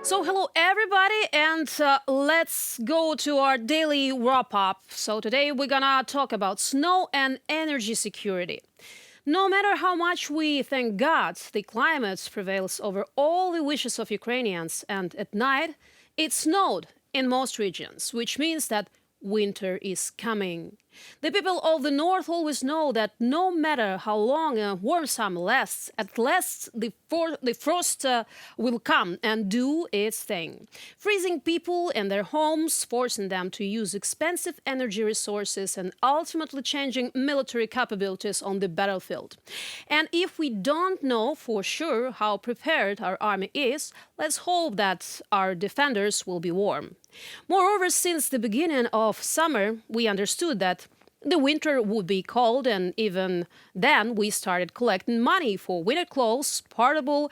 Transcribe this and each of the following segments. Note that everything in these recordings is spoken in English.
So hello everybody, and let's go to our daily wrap-up. So today we're gonna talk about snow and energy security. No matter how much we thank God, the climate prevails over all the wishes of Ukrainians, and at night it snowed in most regions, which means that winter is coming. The people of the north always know that no matter how long a warm summer lasts, at last the frost will come and do its thing, freezing people in their homes, forcing them to use expensive energy resources and ultimately changing military capabilities on the battlefield. And if we don't know for sure how prepared our army is, let's hope that our defenders will be warm. Moreover, since the beginning of summer, we understood that the winter would be cold, and even then we started collecting money for winter clothes, portable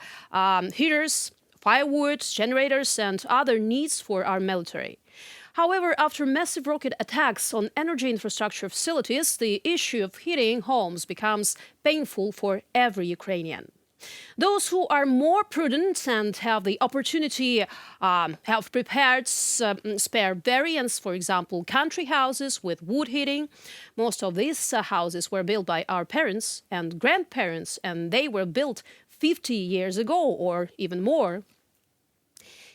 heaters, firewood, generators, and other needs for our military. However, after massive rocket attacks on energy infrastructure facilities, the issue of heating homes becomes painful for every Ukrainian. Those who are more prudent and have the opportunity have prepared spare variants, for example, country houses with wood heating. Most of these houses were built by our parents and grandparents, and they were built 50 years ago or even more.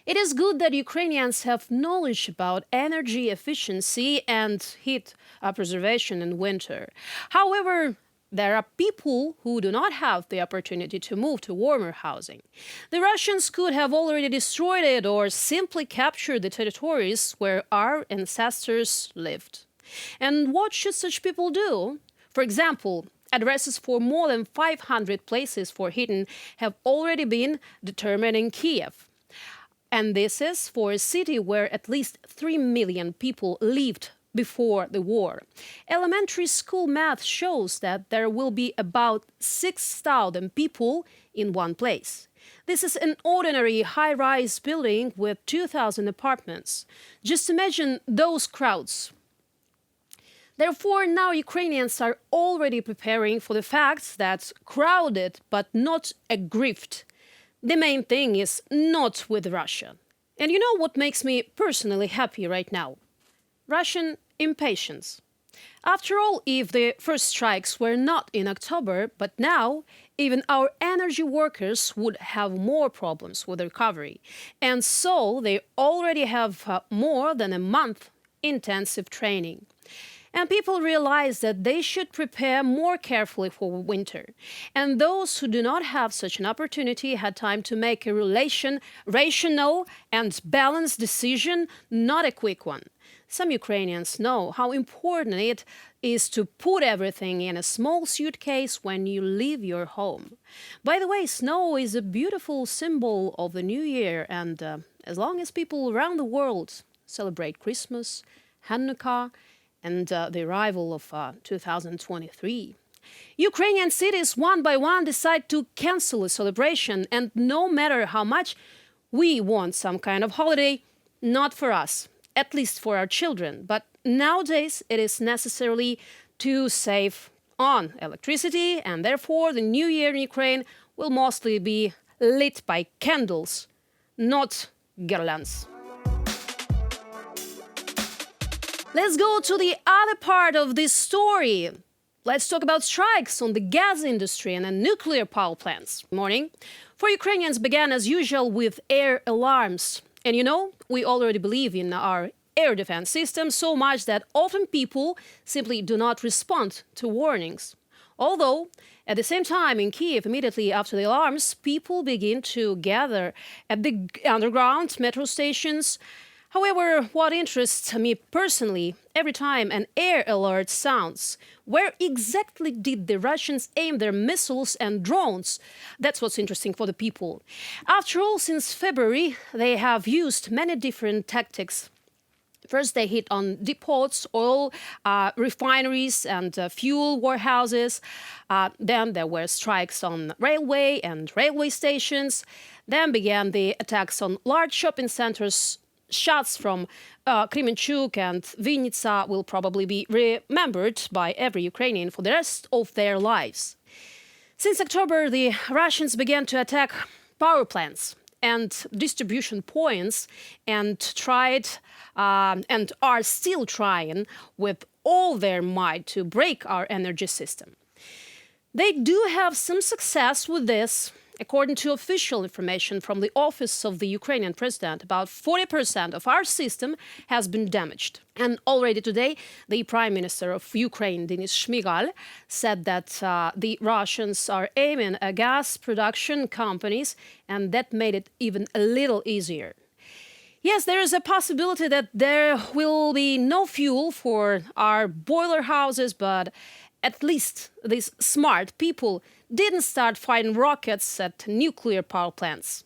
It is good that Ukrainians have knowledge about energy efficiency and heat preservation in winter. However, there are people who do not have the opportunity to move to warmer housing. The Russians could have already destroyed it or simply captured the territories where our ancestors lived. And what should such people do? For example, addresses for more than 500 places for heating have already been determined in Kiev. And this is for a city where at least 3 million people lived before the war. Elementary school math shows that there will be about 6,000 people in one place. This is an ordinary high-rise building with 2,000 apartments. Just imagine those crowds. Therefore, now Ukrainians are already preparing for the fact that crowded but not aggrieved. The main thing is not with Russia. And you know what makes me personally happy right now? Russian impatience. After all, if the first strikes were not in October, but now, even our energy workers would have more problems with recovery. And so they already have more than a month intensive training. And people realize that they should prepare more carefully for winter. And those who do not have such an opportunity had time to make a rational and balanced decision, not a quick one. Some Ukrainians know how important it is to put everything in a small suitcase when you leave your home. By the way, snow is a beautiful symbol of the new year, and as long as people around the world celebrate Christmas, Hanukkah, and the arrival of 2023. Ukrainian cities one by one decide to cancel the celebration, and no matter how much we want some kind of holiday, not for us, at least for our children. But nowadays it is necessary to save on electricity, and therefore the new year in Ukraine will mostly be lit by candles, not guirlands. Let's go to the other part of this story. Let's talk about strikes on the gas industry and nuclear power plants. Morning. For Ukrainians began as usual with air alarms. And you know, we already believe in our air defense system so much that often people simply do not respond to warnings. Although, at the same time in Kiev, immediately after the alarms, people begin to gather at the underground metro stations. However, what interests me personally, every time an air alert sounds, where exactly did the Russians aim their missiles and drones? That's what's interesting for the people. After all, since February, they have used many different tactics. First, they hit on depots, oil refineries, and fuel warehouses. Then there were strikes on railway and railway stations. Then began the attacks on large shopping centers. Shots from Kremenchuk and Vinnytsia will probably be remembered by every Ukrainian for the rest of their lives. Since October, the Russians began to attack power plants. and distribution points and tried and are still trying with all their might to break our energy system. They do have some success with this. According to official information from the office of the Ukrainian president, about 40% of our system has been damaged. And already today, the Prime Minister of Ukraine, Denis Shmyhal, said that the Russians are aiming at gas production companies, and that made it even a little easier. Yes, there is a possibility that there will be no fuel for our boiler houses, but at least these smart people didn't start firing rockets at nuclear power plants.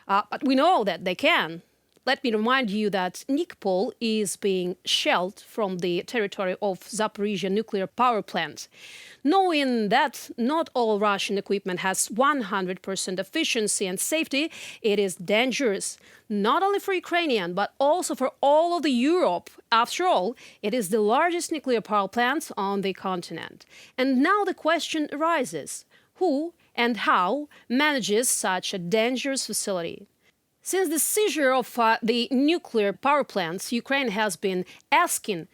But we know that they can. Let me remind you that Nikopol is being shelled from the territory of Zaporizhzhia nuclear power plant. Knowing that not all Russian equipment has 100% efficiency and safety, it is dangerous, not only for Ukrainian, but also for all of the Europe. After all, it is the largest nuclear power plant on the continent. And now the question arises, who and how manages such a dangerous facility? Since the seizure of the nuclear power plants, Ukraine has been asking,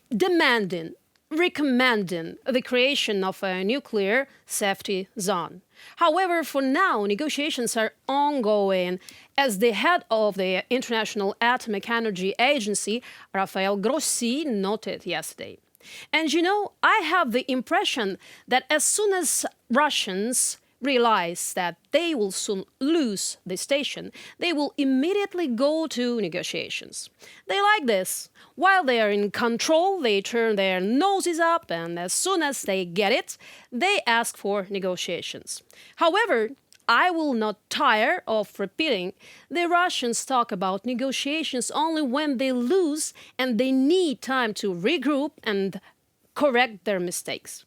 demanding, recommending the creation of a nuclear safety zone. However, for now, negotiations are ongoing, as the head of the International Atomic Energy Agency, Rafael Grossi, noted yesterday. And I have the impression that as soon as Russians realize that they will soon lose the station, they will immediately go to negotiations. They like this. While they are in control, they turn their noses up, and as soon as they get it, they ask for negotiations. However, I will not tire of repeating, the Russians talk about negotiations only when they lose and they need time to regroup and correct their mistakes.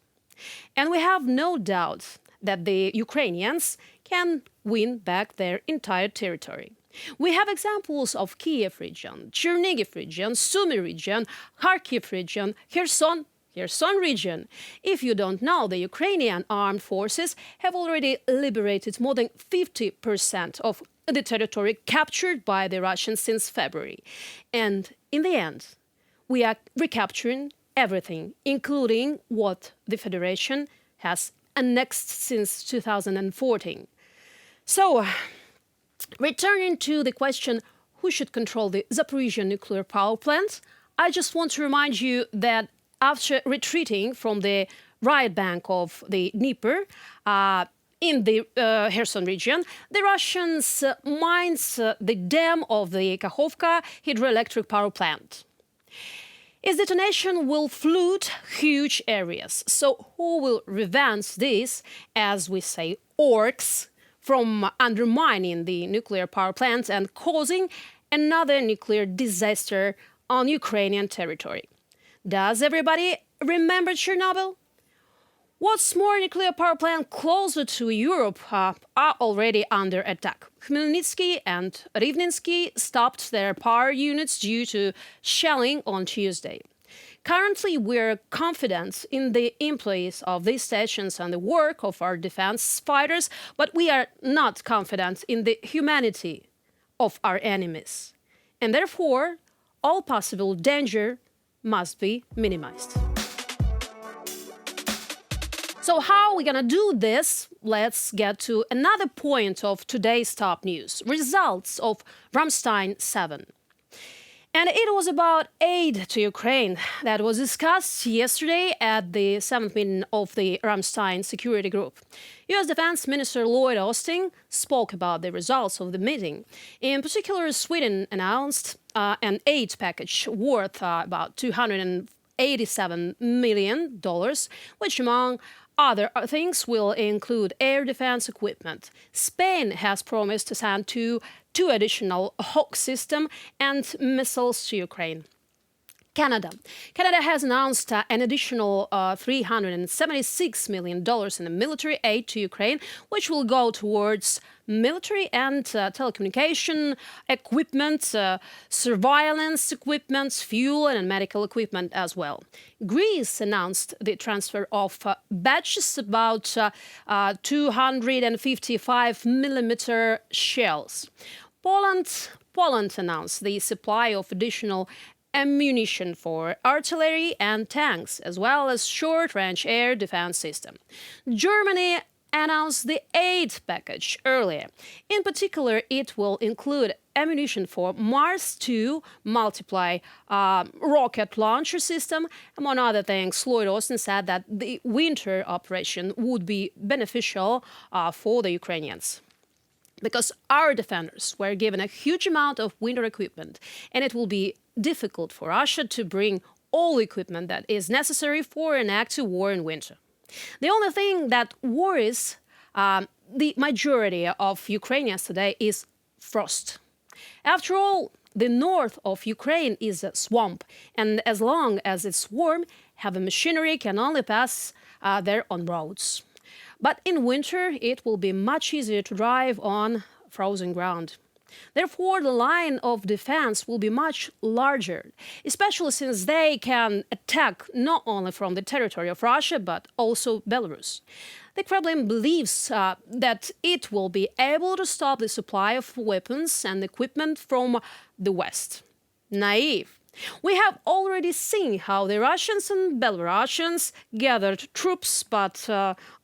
And we have no doubt that the Ukrainians can win back their entire territory. We have examples of Kiev region, Chernihiv region, Sumy region, Kharkiv region, Kherson region. If you don't know, the Ukrainian armed forces have already liberated more than 50% of the territory captured by the Russians since February. And in the end, we are recapturing everything, including what the Federation has annexed since 2014. So, returning to the question, who should control the Zaporizhzhia nuclear power plant, I just want to remind you that after retreating from the right bank of the Dnieper in the Kherson region, the Russians mines the dam of the Kakhovka hydroelectric power plant. Its detonation will flood huge areas. So who will prevent this, as we say, orcs, from undermining the nuclear power plant and causing another nuclear disaster on Ukrainian territory? Does everybody remember Chernobyl? What's more, nuclear power plants closer to Europe are already under attack. Khmelnytsky and Rivnensky stopped their power units due to shelling on Tuesday. Currently, we're confident in the employees of these stations and the work of our defense fighters, but we are not confident in the humanity of our enemies. And therefore, all possible danger must be minimized. So how are we going to do this? Let's get to another point of today's top news, results of Ramstein 7. And it was about aid to Ukraine that was discussed yesterday at the 7th meeting of the Ramstein Security Group. U.S. Defense Minister Lloyd Austin spoke about the results of the meeting. In particular, Sweden announced an aid package worth about $287 million, which among other things will include air defense equipment. Spain has promised to send two additional Hawk systems and missiles to Ukraine. Canada. Canada has announced an additional $376 million in the military aid to Ukraine, which will go towards military and telecommunication equipment, surveillance equipment, fuel and medical equipment as well. Greece announced the transfer of batches about 255 millimeter shells. Poland announced the supply of additional ammunition for artillery and tanks, as well as short-range air defense system. Germany announced the aid package earlier. In particular, it will include ammunition for Mars 2 multiply rocket launcher system. Among other things, Lloyd Austin said that the winter operation would be beneficial for the Ukrainians, because our defenders were given a huge amount of winter equipment, and it will be difficult for Russia to bring all equipment that is necessary for an active war in winter. The only thing that worries the majority of Ukrainians today is frost. After all, the north of Ukraine is a swamp, and as long as it's warm, heavy machinery can only pass there on roads. But in winter, it will be much easier to drive on frozen ground. Therefore, the line of defense will be much larger, especially since they can attack not only from the territory of Russia, but also Belarus. The Kremlin believes that it will be able to stop the supply of weapons and equipment from the West. Naive. We have already seen how the Russians and Belarusians gathered troops, but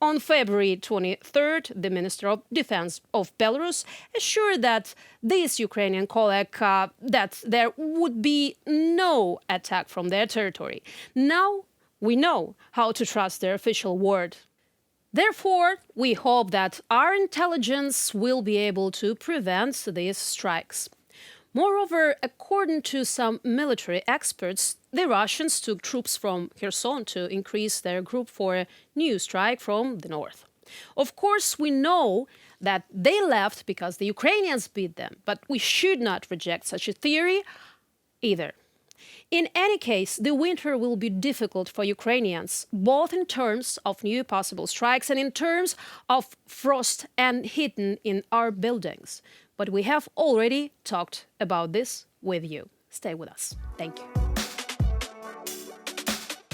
on February 23rd, the Minister of Defense of Belarus assured that this Ukrainian colleague that there would be no attack from their territory. Now we know how to trust their official word. Therefore, we hope that our intelligence will be able to prevent these strikes. Moreover, according to some military experts, the Russians took troops from Kherson to increase their group for a new strike from the north. Of course, we know that they left because the Ukrainians beat them, but we should not reject such a theory either. In any case, the winter will be difficult for Ukrainians, both in terms of new possible strikes and in terms of frost and heat in our buildings. But we have already talked about this with you. Stay with us. Thank you.